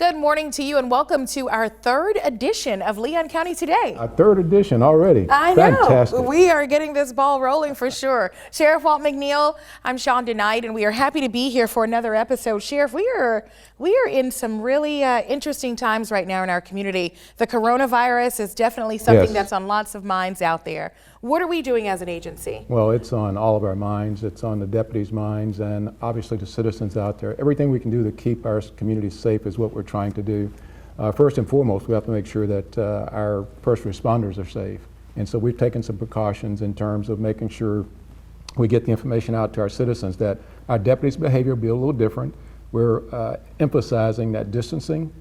Good morning to you and welcome to our third edition of Leon County Today. Our third edition already. I Fantastic. know. We are getting this ball rolling for sure. Sheriff Walt McNeil, I'm Shawn DeKnight, and we are happy to be here for another episode. Sheriff, we are in some really interesting times right now in our community. The coronavirus is definitely something that's on lots of minds out there. What are we doing as an agency? Well, it's on all of our minds. It's on the deputies' minds and obviously the citizens out there. Everything we can do to keep our community safe is what we're trying to do. First and foremost, we have to make sure that our first responders are safe. And so we've taken some precautions in terms of making sure we get the information out to our citizens that our deputies' behavior will be a little different. We're emphasizing that distancing,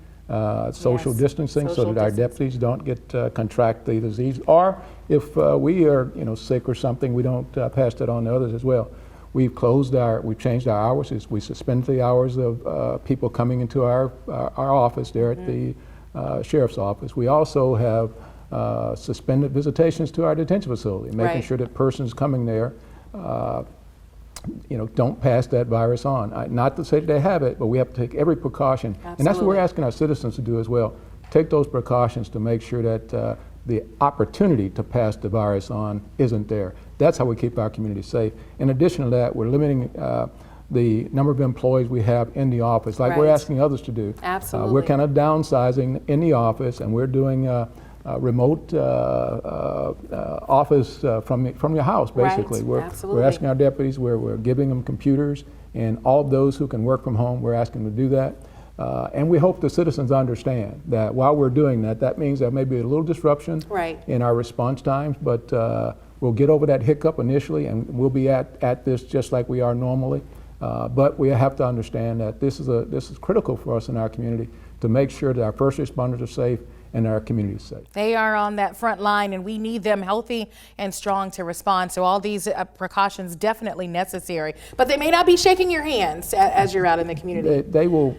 social distancing, so that our deputies don't get contract the disease, or if we are sick or something, we don't pass that on to others as well. We've changed our hours. We suspended the hours of people coming into our office there at the sheriff's office. We also have suspended visitations to our detention facility, making sure that persons coming there don't pass that virus on. Not to say that they have it, but we have to take every precaution. Absolutely. And that's what we're asking our citizens to do as well. Take those precautions to make sure that the opportunity to pass the virus on isn't there. That's how we keep our community safe. In addition to that, we're limiting the number of employees we have in the office, like we're asking others to do. Absolutely. We're kind of downsizing in the office, and we're doing remote office from your house, basically. We're asking our deputies, we're giving them computers, and all of those who can work from home, we're asking them to do that. And we hope the citizens understand that while we're doing that, that means there may be a little disruption in our response times, but we'll get over that hiccup initially, and we'll be at this just like we are normally. But we have to understand that this is critical for us in our community to make sure that our first responders are safe and our community is safe. They are on that front line, and we need them healthy and strong to respond. So all these precautions definitely necessary, but they may not be shaking your hands as you're out in the community. They will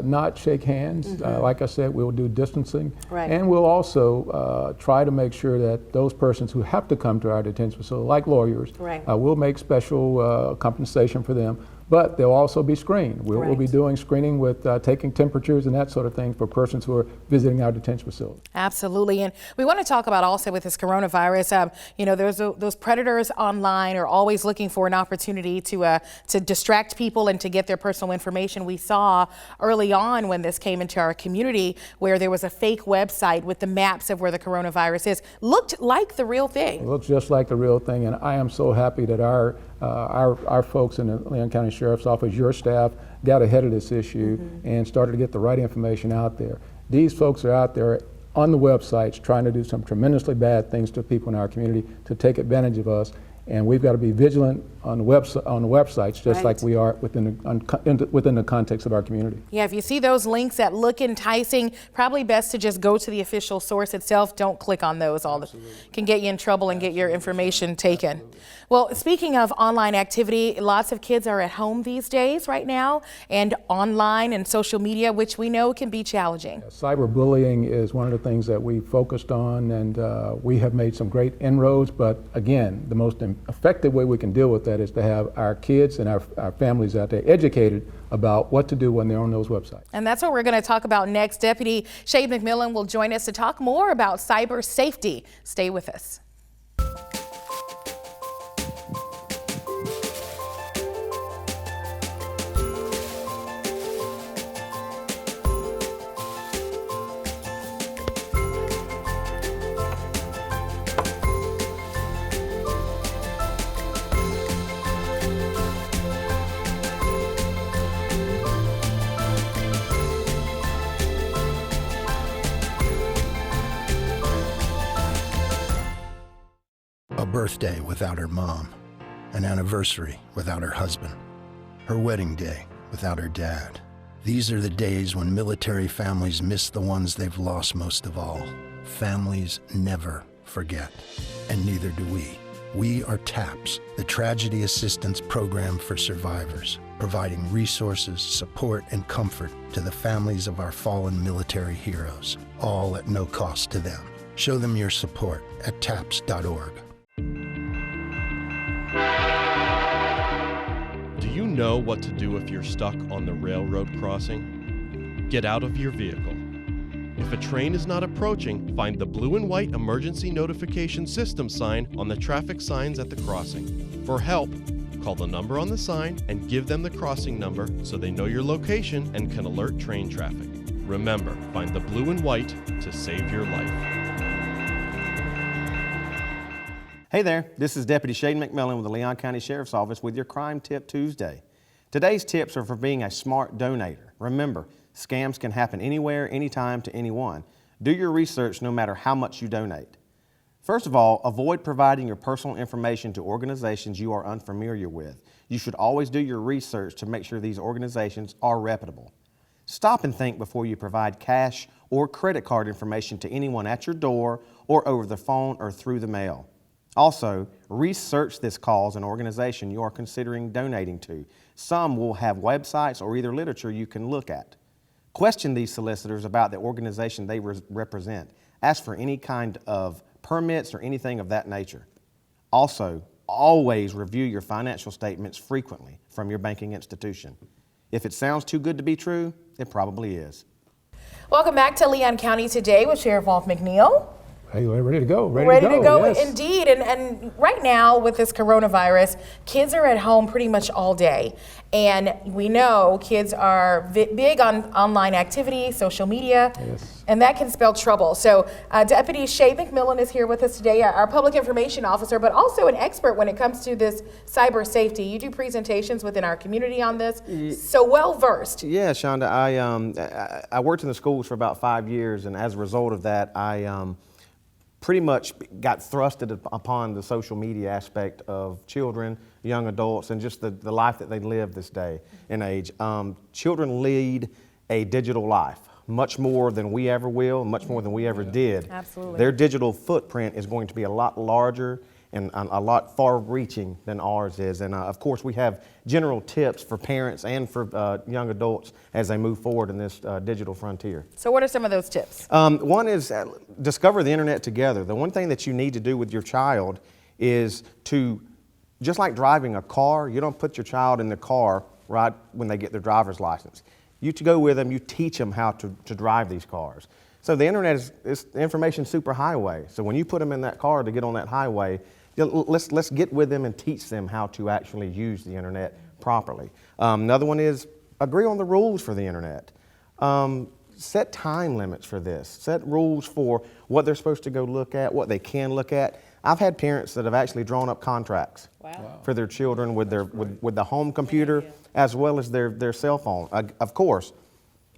not shake hands. Like I said, we'll do distancing, and we'll also try to make sure that those persons who have to come to our detention facility, like lawyers, we'll make special compensation for them. But they'll also be screened. We'll be doing screening with taking temperatures and that sort of thing for persons who are visiting our detention facility. Absolutely. And we want to talk about also with this coronavirus, there's those predators online are always looking for an opportunity to distract people and to get their personal information. We saw early on when this came into our community where there was a fake website with the maps of where the coronavirus is. Looked like the real thing. It looks just like the real thing, and I am so happy that our folks in the Leon County Sheriff's Office, your staff, got ahead of this issue and started to get the right information out there. These folks are out there on the websites trying to do some tremendously bad things to people in our community to take advantage of us, and we've got to be vigilant on the websites, just like we are within the context of our community. Yeah, if you see those links that look enticing, probably best to just go to the official source itself. Don't click on those. Can get you in trouble and get your information taken. Well, speaking of online activity, lots of kids are at home these days right now, and online and social media, which we know can be challenging. Cyberbullying is one of the things that we focused on, and we have made some great inroads, but again, the most effective way we can deal with that is to have our kids and our families out there educated about what to do when they're on those websites. And that's what we're going to talk about next. Deputy Shade McMillian will join us to talk more about cyber safety. Stay with us. A birthday without her mom, an anniversary without her husband, her wedding day without her dad. These are the days when military families miss the ones they've lost most of all. Families never forget, and neither do we. We are TAPS, the Tragedy Assistance Program for Survivors, providing resources, support, and comfort to the families of our fallen military heroes, all at no cost to them. Show them your support at TAPS.org. Do you know what to do if you're stuck on the railroad crossing? get out of your vehicle. If a train is not approaching, find the blue and white emergency notification system sign on the traffic signs at the crossing. For help, call the number on the sign and give them the crossing number so they know your location and can alert train traffic. Remember, find the blue and white to save your life. Hey there, this is Deputy Shane McMillian with the Leon County Sheriff's Office with your Crime Tip Tuesday. Today's tips are for being a smart donator. Remember, scams can happen anywhere, anytime, to anyone. Do your research no matter how much you donate. First of all, avoid providing your personal information to organizations you are unfamiliar with. You should always do your research to make sure these organizations are reputable. Stop and think before you provide cash or credit card information to anyone at your door or over the phone or through the mail. Also, research this cause and organization you are considering donating to. Some will have websites or either literature you can look at. Question these solicitors about the organization they represent. Ask for any kind of permits or anything of that nature. Also, always review your financial statements frequently from your banking institution. If it sounds too good to be true, it probably is. Welcome back to Leon County Today with Sheriff Wolf McNeil. Hey, we're ready to go. Ready to go, yes. indeed. And right now with this coronavirus, kids are at home pretty much all day. And we know kids are big on online activity, social media, Yes. and that can spell trouble. So Deputy Shay McMillian is here with us today, our public information officer, but also an expert when it comes to this cyber safety. You do presentations within our community on this, so well versed. Yeah, Shonda, I worked in the schools for about 5 years, and as a result of that, I pretty much got thrusted upon the social media aspect of children, young adults, and just the life that they live this day and age. Children lead a digital life, much more than we ever will, much more than we ever did. Absolutely. Their digital footprint is going to be a lot larger and a lot far-reaching than ours is. And of course, we have general tips for parents and for young adults as they move forward in this digital frontier. So what are some of those tips? One is discover the internet together. The one thing that you need to do with your child is to, just like driving a car, you don't put your child in the car right when they get their driver's license. You to go with them, you teach them how to drive these cars. So the internet is information superhighway. So when you put them in that car to get on that highway, let's get with them and teach them how to actually use the internet properly. Another one is agree on the rules for the internet. Set time limits for this. Set rules for what they're supposed to go look at, what they can look at. I've had parents that have actually drawn up contracts for their children with their with the home computer as well as their cell phone. Of course,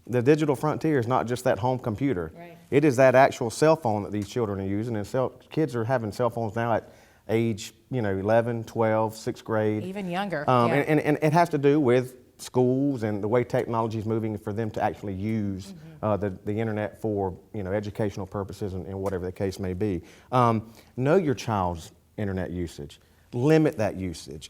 the digital frontier is not just that home computer. Right. It is that actual cell phone that these children are using, and kids are having cell phones now at age 11, 12, 6th grade. Even younger. And it has to do with schools and the way technology is moving for them to actually use the internet for educational purposes and whatever the case may be. Know your child's internet usage. Limit that usage.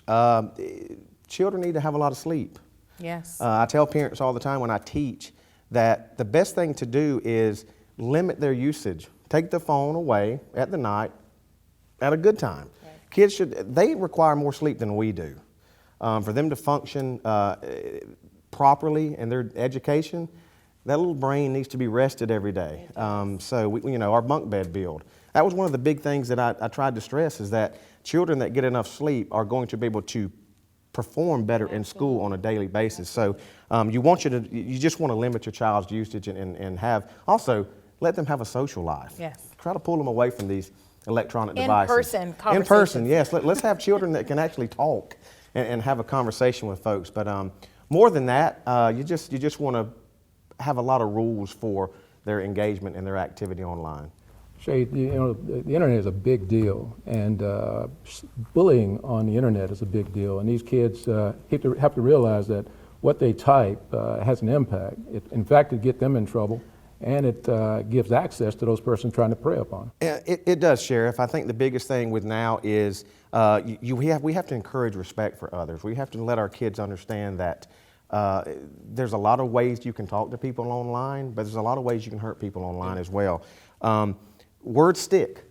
Children need to have a lot of sleep. Yes. I tell parents all the time when I teach that the best thing to do is limit their usage. Take the phone away at the night at a good time. Right. Kids they require more sleep than we do. For them to function properly in their education, that little brain needs to be rested every day. So our bunk bed build. That was one of the big things that I tried to stress is that children that get enough sleep are going to be able to perform better in school on a daily basis. So you just want to limit your child's usage and have, also let them have a social life. Yes. Try to pull them away from these electronic devices. In-person conversations. In person, yes. Let's have children that can actually talk and have a conversation with folks. But more than that, you just want to have a lot of rules for their engagement and their activity online. Shay, the internet is a big deal, and bullying on the internet is a big deal. And these kids have to realize that what they type has an impact. In fact, it gets them in trouble, and it gives access to those persons trying to prey upon. It does, Sheriff. I think the biggest thing with now is we have to encourage respect for others. We have to let our kids understand that there's a lot of ways you can talk to people online, but there's a lot of ways you can hurt people online as well. Words stick.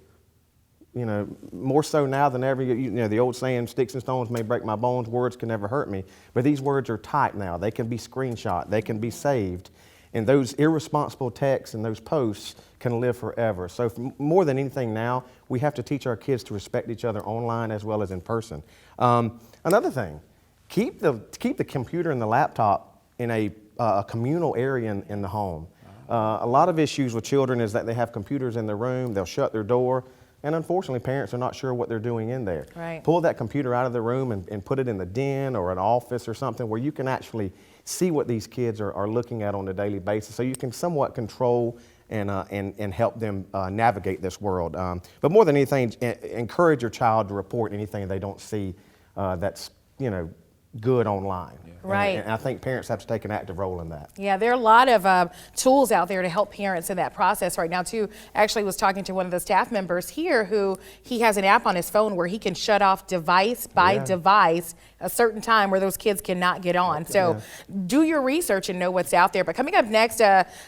More so now than ever. The old saying, "Sticks and stones may break my bones, words can never hurt me." But these words are typed now. They can be screenshot. They can be saved. And those irresponsible texts and those posts can live forever. So more than anything now, we have to teach our kids to respect each other online as well as in person. Another thing, keep the computer and the laptop in a communal area in the home. A lot of issues with children is that they have computers in their room, they'll shut their door, and unfortunately parents are not sure what they're doing in there. Right. Pull that computer out of the room and put it in the den or an office or something where you can actually see what these kids are looking at on a daily basis, so you can somewhat control and help them navigate this world. But more than anything, encourage your child to report anything they don't see that's good online. Yeah. Right. And I think parents have to take an active role in that. Yeah, there are a lot of tools out there to help parents in that process right now too. Actually was talking to one of the staff members here who he has an app on his phone where he can shut off device by device a certain time where those kids cannot get on. So do your research and know what's out there. But coming up next,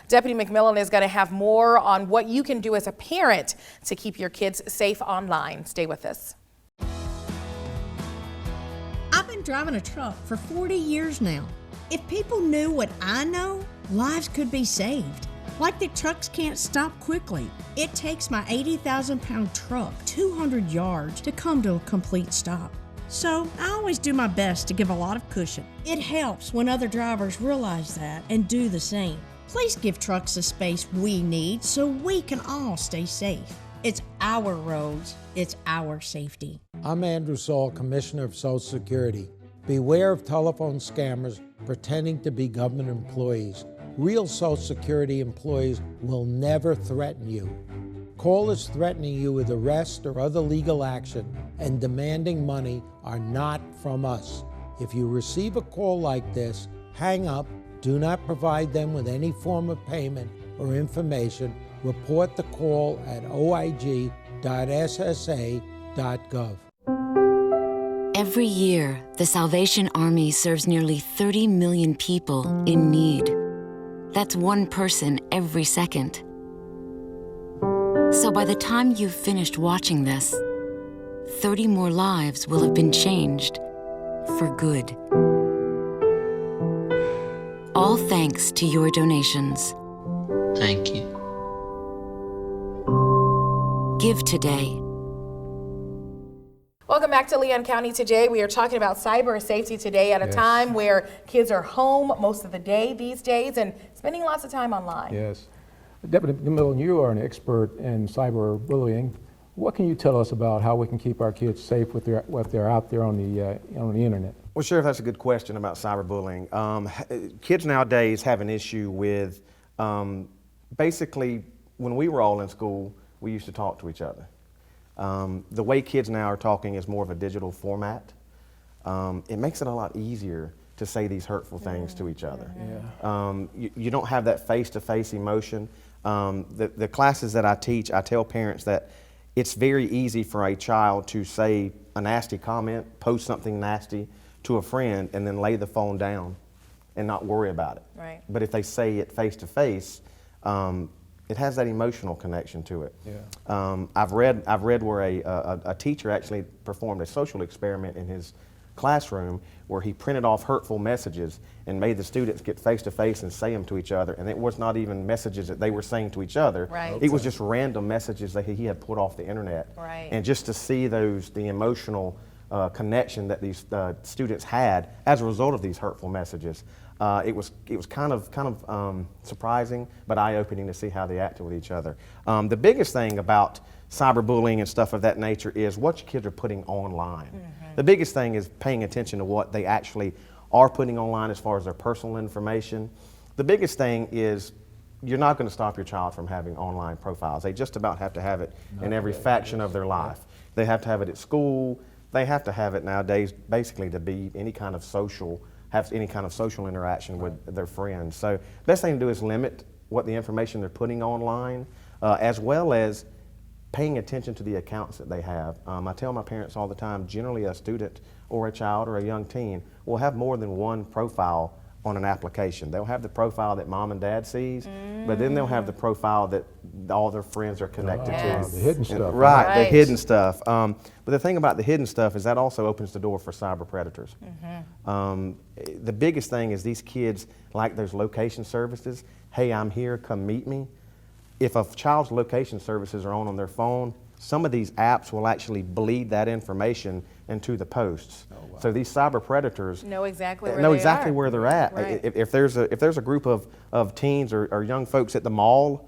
Deputy McMillian is going to have more on what you can do as a parent to keep your kids safe online. Stay with us. I've been driving a truck for 40 years now. If people knew what I know, lives could be saved. Like that trucks can't stop quickly. It takes my 80,000-pound truck 200 yards to come to a complete stop. So I always do my best to give a lot of cushion. It helps when other drivers realize that and do the same. Please give trucks the space we need so we can all stay safe. It's our roads. It's our safety. I'm Andrew Saul, Commissioner of Social Security. Beware of telephone scammers pretending to be government employees. Real Social Security employees will never threaten you. Callers threatening you with arrest or other legal action and demanding money are not from us. If you receive a call like this, hang up, do not provide them with any form of payment or information. Report the call at oig.ssa.gov. Every year, the Salvation Army serves nearly 30 million people in need. That's one person every second. So by the time you've finished watching this, 30 more lives will have been changed for good. All thanks to your donations. Thank you. Give today. Welcome back to Leon County Today. We are talking about cyber safety today at a time where kids are home most of the day these days and spending lots of time online. Yes. Deputy McMillian, you are an expert in cyberbullying. What can you tell us about how we can keep our kids safe with they're out there on the internet? Well, Sheriff, that's a good question about cyberbullying. Kids nowadays have an issue with basically when we were all in school, we used to talk to each other. The way kids now are talking is more of a digital format. It makes it a lot easier to say these hurtful things to each other. You don't have that face-to-face emotion. The classes that I teach, I tell parents that it's very easy for a child to say a nasty comment, post something nasty to a friend, and then lay the phone down and not worry about it. Right. But if they say it face-to-face, it has that emotional connection to it. I've read where a teacher actually performed a social experiment in his classroom where he printed off hurtful messages and made the students get face to face and say them to each other, and it was not even messages that they were saying to each other. Right. It was just random messages that he had put off the internet. Right. And just to see the emotional connection that these students had as a result of these hurtful messages. It was kind of surprising, but eye-opening to see how they acted with each other. The biggest thing about cyberbullying and stuff of that nature is what your kids are putting online. The biggest thing is paying attention to what they actually are putting online as far as their personal information. The biggest thing is you're not going to stop your child from having online profiles. They just about have to have it in every faction of their life. They have to have it at school. They have to have it nowadays basically to be any kind of social interaction with their friends. So best thing to do is limit what the information they're putting online, as well as paying attention to the accounts that they have. I tell my parents all the time, generally a student or a child or a young teen will have more than one profile on an application. They'll have the profile that mom and dad sees, but then they'll have the profile that all their friends are connected to. The hidden stuff. Right, the Right. hidden stuff. But the thing about the hidden stuff is that also opens the door for cyber predators. The biggest thing is these kids like those location services. Hey, I'm here, come meet me. If a child's location services are on their phone, some of these apps will actually bleed that information into the posts. So these cyber predators Know exactly where know they exactly are. where they're at. Right. If there's a group of teens or young folks at the mall,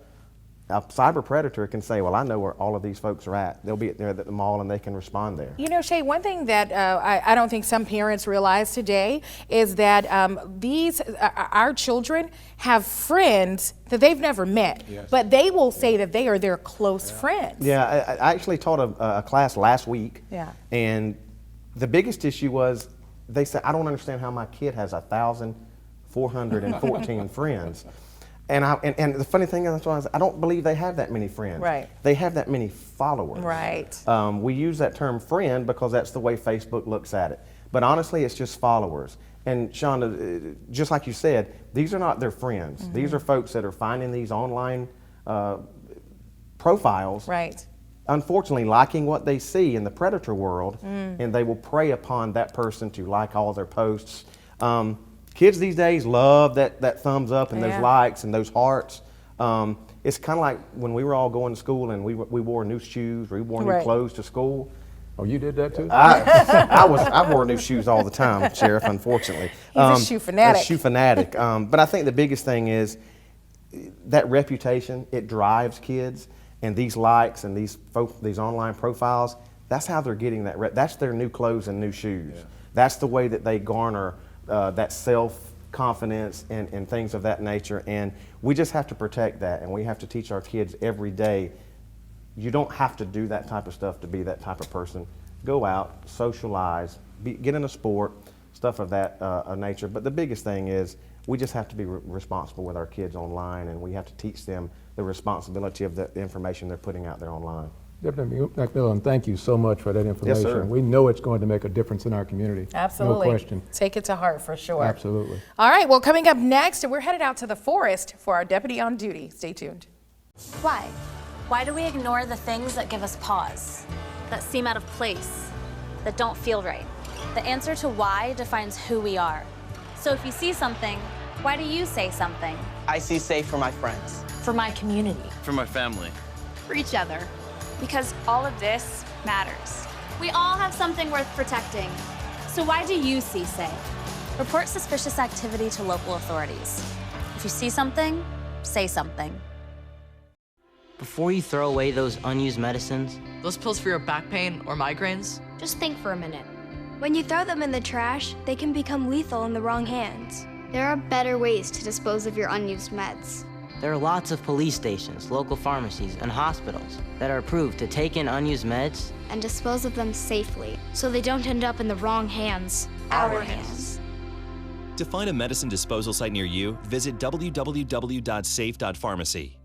a cyber predator can say, well, I know where all of these folks are at. They'll be there at the mall and they can respond there. You know, Shay, one thing that I don't think some parents realize today is that our children have friends that they've never met, but they will say that they are their close friends. Yeah, I actually taught a class last week. Yeah. And the biggest issue was they said, I don't understand how my kid has 1,414 friends. And the funny thing is, I don't believe they have that many friends. Right. They have that many followers. Right. We use that term friend because that's the way Facebook looks at it. But honestly, it's just followers. And Shonda, just like you said, these are not their friends. Mm-hmm. These are folks that are finding these online profiles. Right. Unfortunately, liking what they see in the predator world, and they will prey upon that person to like all their posts. Kids these days love that thumbs up and those likes and those hearts. It's kind of like when we were all going to school and we wore new shoes or we wore new clothes to school. Oh, you did that too? I wore new shoes all the time, Sheriff, unfortunately. He's a shoe fanatic. A shoe fanatic. But I think the biggest thing is that reputation, it drives kids. And these likes and these online profiles, that's how they're getting that. That's their new clothes and new shoes. Yeah. That's the way that they garner that self-confidence and things of that nature. And we just have to protect that, and we have to teach our kids every day. You don't have to do that type of stuff to be that type of person. Go out, socialize, get in a sport, stuff of that nature. But the biggest thing is we just have to be responsible with our kids online, and we have to teach them the responsibility of the information they're putting out there online. Deputy McMillian, thank you so much for that information. Yes, sir. We know it's going to make a difference in our community. Absolutely. No question. Take it to heart for sure. Absolutely. All right, well, coming up next, we're headed out to the forest for our deputy on duty. Stay tuned. Why? Why do we ignore the things that give us pause, that seem out of place, that don't feel right? The answer to why defines who we are. So if you see something, why do you say something? I see safe for my friends. For my community. For my family. For each other. Because all of this matters. We all have something worth protecting. So why do you see safe? Report suspicious activity to local authorities. If you see something, say something. Before you throw away those unused medicines, Those pills for your back pain or migraines? Just think for a minute. When you throw them in the trash, they can become lethal in the wrong hands. There are better ways to dispose of your unused meds. there are lots of police stations, local pharmacies, and hospitals that are approved to take in unused meds and dispose of them safely, so they don't end up in the wrong hands. Our hands. To find a medicine disposal site near you, visit www.safe.pharmacy.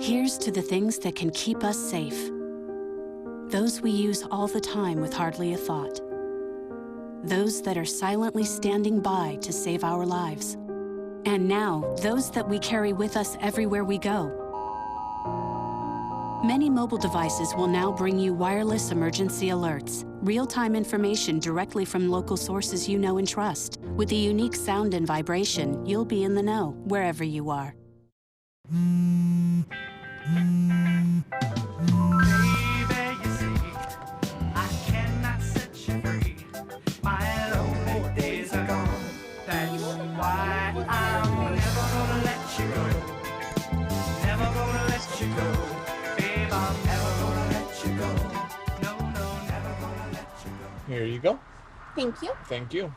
Here's to the things that can keep us safe. Those we use all the time with hardly a thought. Those that are silently standing by to save our lives. And now, those that we carry with us everywhere we go. Many mobile devices will now bring you wireless emergency alerts, real-time information directly from local sources you know and trust. With the unique sound and vibration, you'll be in the know wherever you are. Here you go. Thank you. Thank you.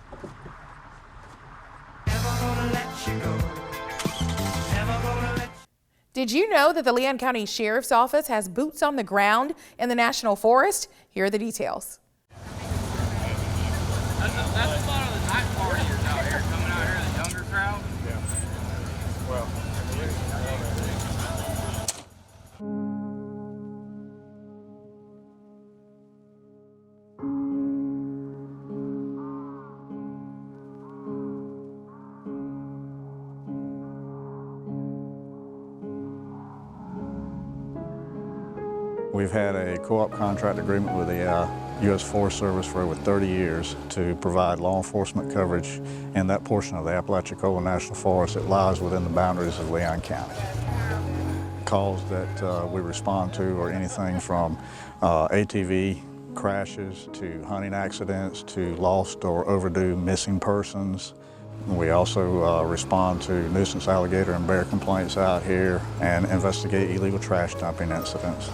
Did you know that the Leon County Sheriff's Office has boots on the ground in the National Forest? Here are the details. That's a lot of the night partiers out here coming out here, the younger crowd. Yeah. Well, We've had a co-op contract agreement with the U.S. Forest Service for over 30 years to provide law enforcement coverage in that portion of the Apalachicola National Forest that lies within the boundaries of Leon County. Calls that we respond to are anything from ATV crashes to hunting accidents to lost or overdue missing persons. We also respond to nuisance alligator and bear complaints out here and investigate illegal trash dumping incidents.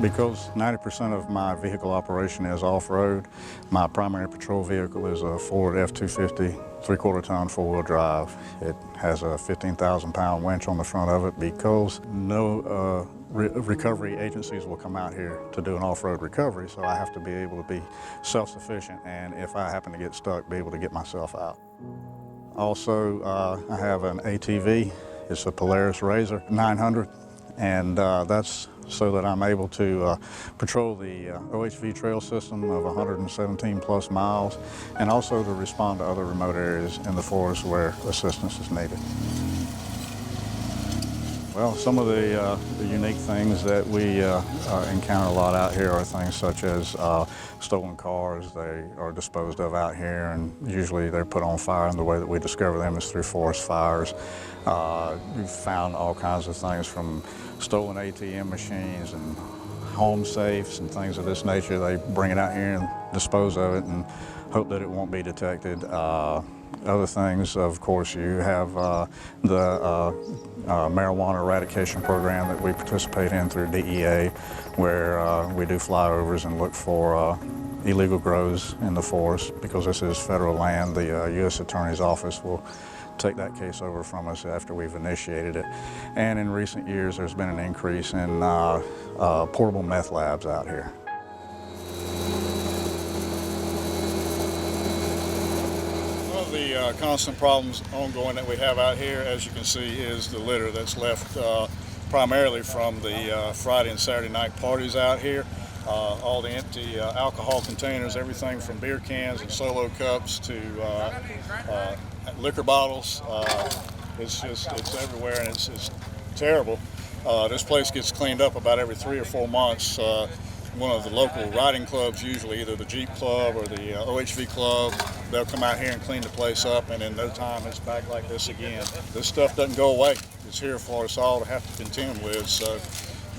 Because 90% of my vehicle operation is off-road, my primary patrol vehicle is a Ford F-250 3/4-ton four-wheel drive. It has a 15,000-pound winch on the front of it because no recovery agencies will come out here to do an off-road recovery, so I have to be able to be self-sufficient, and if I happen to get stuck, be able to get myself out. Also, I have an ATV. It's a Polaris Razor 900, and that's so that I'm able to patrol the OHV trail system of 117 plus miles, and also to respond to other remote areas in the forest where assistance is needed. Well, some of the unique things that we encounter a lot out here are things such as stolen cars. They are disposed of out here, and usually they're put on fire, and the way that we discover them is through forest fires. We've found all kinds of things from stolen ATM machines and home safes and things of this nature. They bring it out here and dispose of it and hope that it won't be detected. Other things, of course, you have the marijuana eradication program that we participate in through DEA, where we do flyovers and look for illegal grows in the forest. Because this is federal land, the U.S. Attorney's Office will take that case over from us after we've initiated it. And in recent years, there's been an increase in portable meth labs out here. One of the constant problems ongoing that we have out here, as you can see, is the litter that's left primarily from the Friday and Saturday night parties out here. All the empty alcohol containers, everything from beer cans and solo cups to liquor bottles. It's everywhere, and it's terrible. This place gets cleaned up about every 3 or 4 months. One of the local riding clubs, usually either the Jeep Club or the OHV Club, they'll come out here and clean the place up, and in no time it's back like this again. This stuff doesn't go away. It's here for us all to have to contend with, so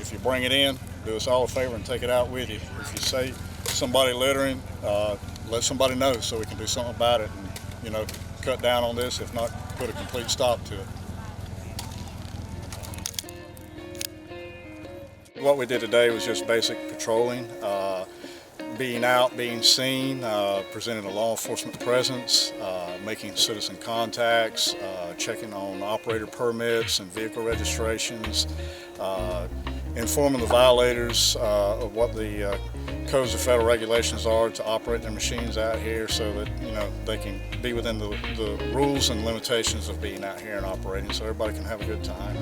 if you bring it in, do us all a favor and take it out with you. If you see somebody littering, let somebody know so we can do something about it and, you know, cut down on this, if not put a complete stop to it. What we did today was just basic patrolling, being out, being seen, presenting a law enforcement presence, making citizen contacts, checking on operator permits and vehicle registrations, informing the violators of what the codes of federal regulations are to operate their machines out here, so that, you know, they can be within the rules and limitations of being out here and operating, so everybody can have a good time.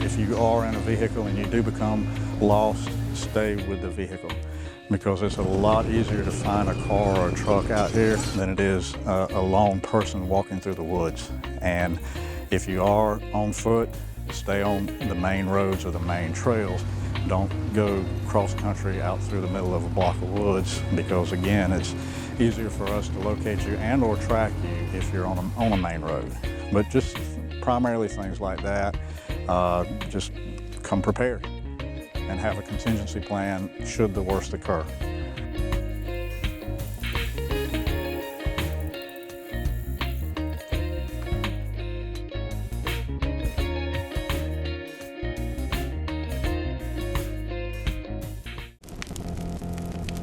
If you are in a vehicle and you do become lost, stay with the vehicle, because it's a lot easier to find a car or a truck out here than it is a lone person walking through the woods. And if you are on foot, stay on the main roads or the main trails. Don't go cross country out through the middle of a block of woods, because again, it's easier for us to locate you and or track you if you're on a main road. But just primarily things like that, just come prepared and have a contingency plan should the worst occur.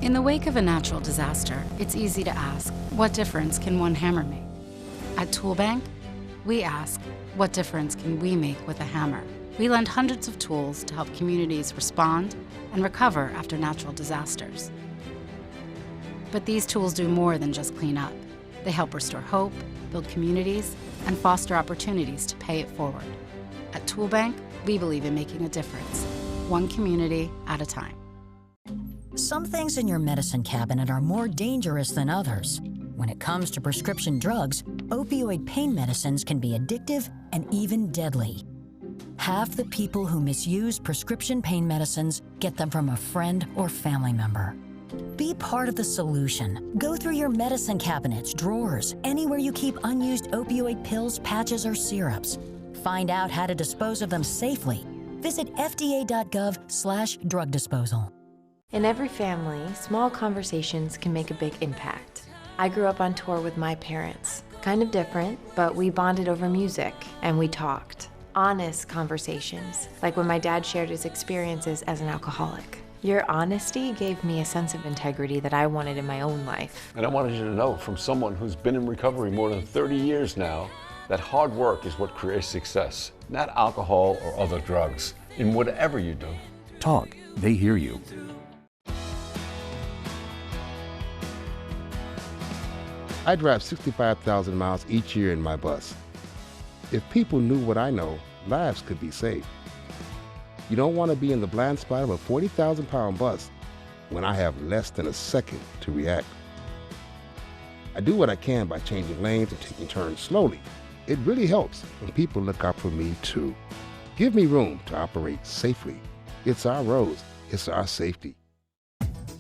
In the wake of a natural disaster, it's easy to ask, what difference can one hammer make? At Toolbank, we ask, what difference can we make with a hammer? We lend hundreds of tools to help communities respond and recover after natural disasters. But these tools do more than just clean up. They help restore hope, build communities, and foster opportunities to pay it forward. At Toolbank, we believe in making a difference, one community at a time. Some things in your medicine cabinet are more dangerous than others. When it comes to prescription drugs, opioid pain medicines can be addictive and even deadly. Half the people who misuse prescription pain medicines get them from a friend or family member. Be part of the solution. Go through your medicine cabinets, drawers, anywhere you keep unused opioid pills, patches, or syrups. Find out how to dispose of them safely. Visit fda.gov/drug disposal. In every family, small conversations can make a big impact. I grew up on tour with my parents. Kind of different, but we bonded over music and we talked. Honest conversations, like when my dad shared his experiences as an alcoholic. Your honesty gave me a sense of integrity that I wanted in my own life. And I wanted you to know, from someone who's been in recovery more than 30 years now, that hard work is what creates success, not alcohol or other drugs, in whatever you do. Talk, they hear you. I drive 65,000 miles each year in my bus. If people knew what I know, lives could be saved. You don't want to be in the blind spot of a 40,000-pound bus when I have less than a second to react. I do what I can by changing lanes and taking turns slowly. It really helps when people look out for me too. Give me room to operate safely. It's our roads, it's our safety.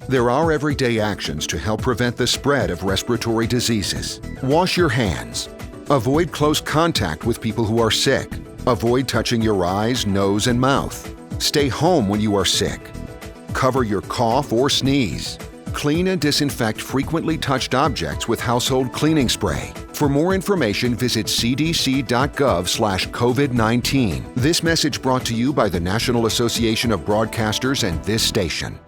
There are everyday actions to help prevent the spread of respiratory diseases. Wash your hands. Avoid close contact with people who are sick. Avoid touching your eyes, nose, and mouth. Stay home when you are sick. Cover your cough or sneeze. Clean and disinfect frequently touched objects with household cleaning spray. For more information, visit cdc.gov/COVID-19. This message brought to you by the National Association of Broadcasters and this station.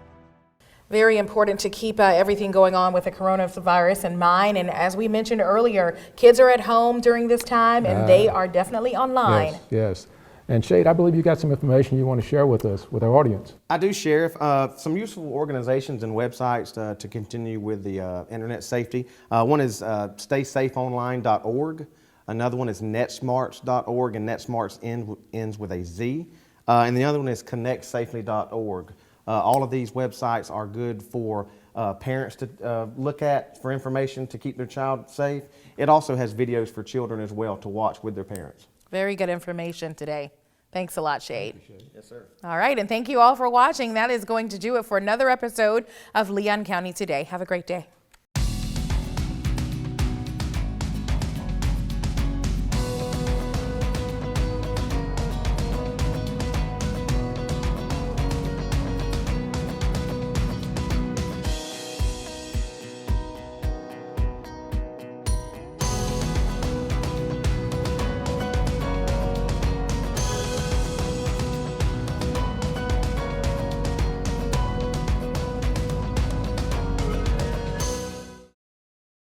Very important to keep everything going on with the coronavirus in mind. And as we mentioned earlier, kids are at home during this time and they are definitely online. Yes. And Shade, I believe you got some information you want to share with us, with our audience. I do, Sheriff. Some useful organizations and websites to continue with the internet safety. One is staysafeonline.org. Another one is netsmarts.org, and netsmarts ends with a Z. And the other one is connectsafely.org. All of these websites are good for parents to look at for information to keep their child safe. It also has videos for children as well to watch with their parents. Very good information today. Thanks a lot, Shade. Yes, sir. All right, and thank you all for watching. That is going to do it for another episode of Leon County Today. Have a great day.